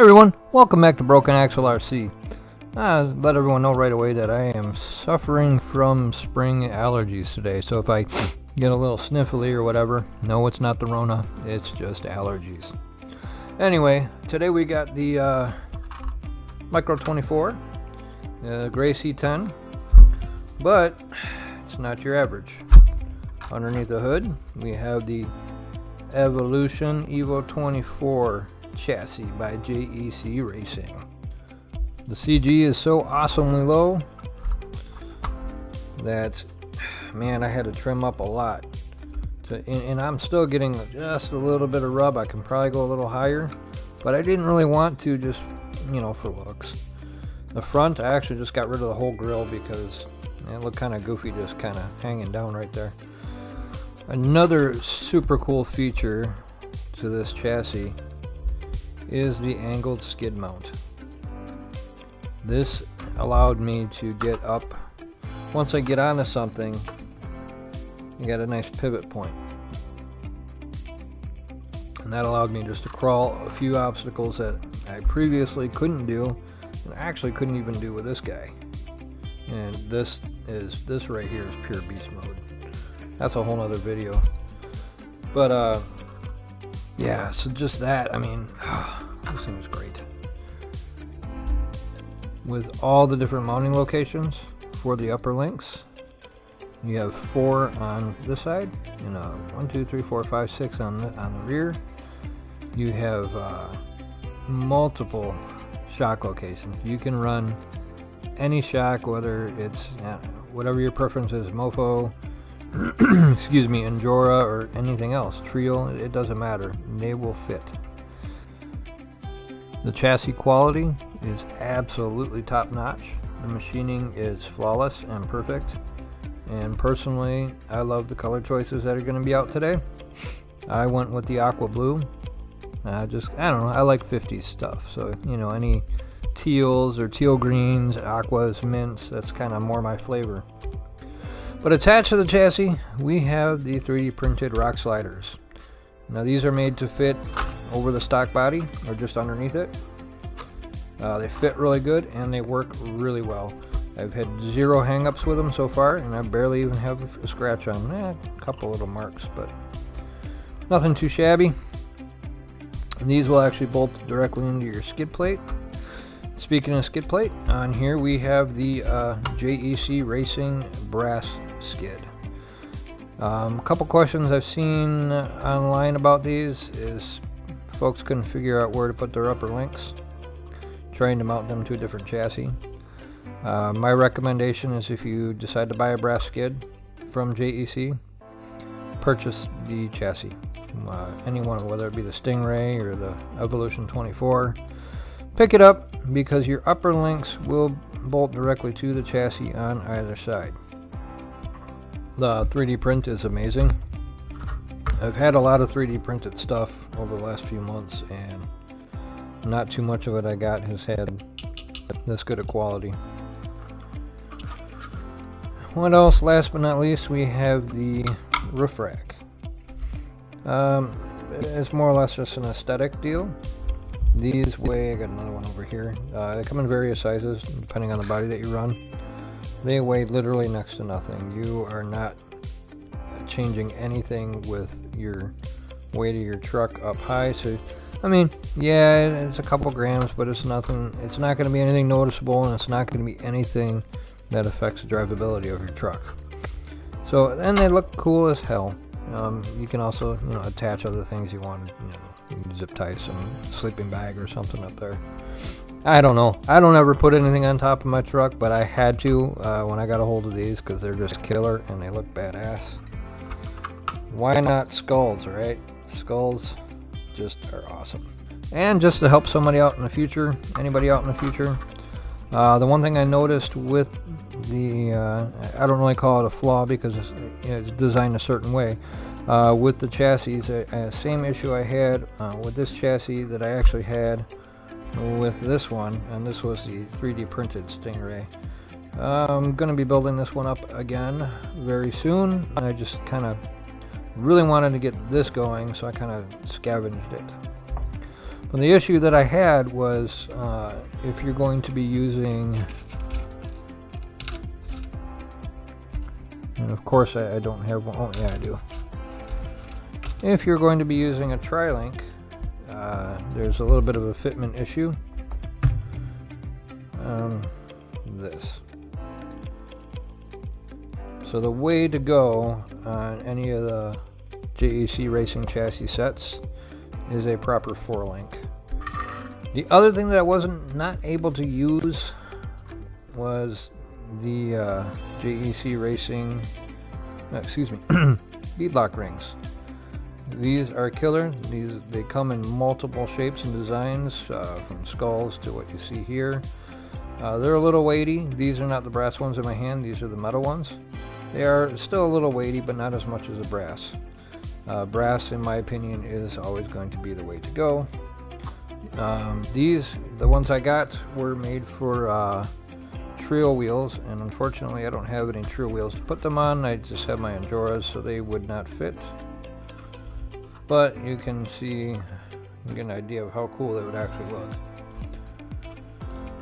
everyone, welcome back to Broken Axle RC. Let everyone know right away that I am suffering from spring allergies today, so if I get a little sniffly or whatever, no, it's not the Rona, it's just allergies. Anyway, today we got the Micro 24, Gray C10, but it's not your average. Underneath the hood, we have the Evo24 chassis by JEC Racing. The CG is so awesomely low that, man, I had to trim up a lot. And I'm still getting just a little bit of rub. I can probably go a little higher, but I didn't really want to, just, you know, for looks. The front, I actually just got rid of the whole grill because it looked kind of goofy, just kind of hanging down right there. Another super cool feature to this chassis is the angled skid mount. This allowed me to get up, once I get onto something, you got a nice pivot point. And that allowed me just to crawl a few obstacles that I previously couldn't do, and actually couldn't even do with this guy. And this right here is pure beast mode. That's a whole nother video. But yeah, so just that, I mean, this thing is great. With all the different mounting locations for the upper links, you have 4 on this side, and 1, 2, 3, 4, 5, 6 on the rear. You have multiple shock locations. You can run any shock, whether it's whatever your preference is, Mofo, excuse me, Endura, or anything else, Trio, it doesn't matter, they will fit. The chassis quality is absolutely top notch. The machining is flawless and perfect, and personally I love the color choices that are going to be out today. I went with the aqua blue. I don't know, I like 50s stuff, so you know, any teals or teal greens, aquas, mints, that's kind of more my flavor. But attached to the chassis, we have the 3D printed rock sliders. Now these are made to fit over the stock body or just underneath it. They fit really good and they work really well. I've had 0 hang-ups with them so far, and I barely even have a scratch on them. A couple little marks, but nothing too shabby. And these will actually bolt directly into your skid plate. Speaking of skid plate, on here we have the JEC Racing brass skid. A couple questions I've seen online about these is folks couldn't figure out where to put their upper links, trying to mount them to a different chassis. My recommendation is, if you decide to buy a brass skid from JEC, purchase the chassis. Any one, whether it be the Stingray or the Evolution24. Pick it up because your upper links will bolt directly to the chassis on either side. The 3D print is amazing. I've had a lot of 3D printed stuff over the last few months, and not too much of it I got has had this good a quality. What else? Last but not least, we have the roof rack. It's more or less just an aesthetic deal. These weigh, I got another one over here. They come in various sizes depending on the body that you run. They weigh literally next to nothing. You are not changing anything with your weight of your truck up high. So, I mean, yeah, it's a couple grams, but it's nothing. It's not going to be anything noticeable, and it's not going to be anything that affects the drivability of your truck. So, and they look cool as hell. You can also, you know, attach other things you want. You can zip tie some sleeping bag or something up there. I don't know. I don't ever put anything on top of my truck, but I had to when I got a hold of these because they're just killer and they look badass. Why not skulls, right? Skulls just are awesome. And just to help somebody out in the future, anybody out in the future, the one thing I noticed with the, I don't really call it a flaw because it's designed a certain way. With the chassis, same issue I had with this chassis that I actually had with this one, and this was the 3D printed Stingray. I'm going to be building this one up again very soon. I just kind of really wanted to get this going, so I kind of scavenged it. But the issue that I had was if you're going to be using, and of course I don't have one. Oh yeah, I do. If you're going to be using a tri-link, there's a little bit of a fitment issue. This. So the way to go on any of the JEC Racing chassis sets is a proper 4-link. The other thing that I wasn't not able to use was the JEC Racing, bead lock rings. These are killer. They come in multiple shapes and designs, from skulls to what you see here. They're a little weighty. These are not the brass ones in my hand. These are the metal ones. They are still a little weighty, but not as much as the brass. Brass, in my opinion, is always going to be the way to go. The ones I got, were made for trio wheels, and unfortunately I don't have any trio wheels to put them on. I just have my Enduras, so they would not fit. But you can see, you get an idea of how cool they would actually look.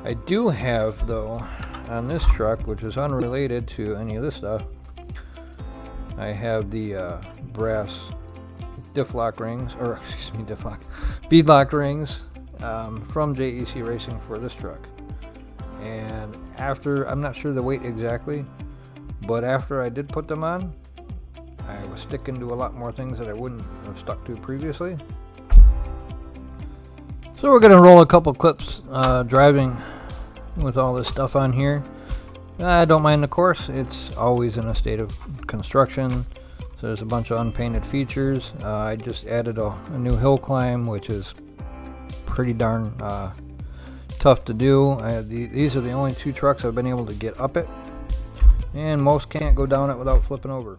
I do have, though, on this truck, which is unrelated to any of this stuff, I have the brass diff lock rings, or excuse me, bead lock rings from JEC Racing for this truck. And after, I'm not sure the weight exactly, but after I did put them on, I was sticking to a lot more things that I wouldn't have stuck to previously. So we're going to roll a couple clips driving with all this stuff on here. I don't mind the course. It's always in a state of construction. So there's a bunch of unpainted features. I just added a new hill climb, which is pretty darn tough to do. These are the only 2 trucks I've been able to get up it. And most can't go down it without flipping over.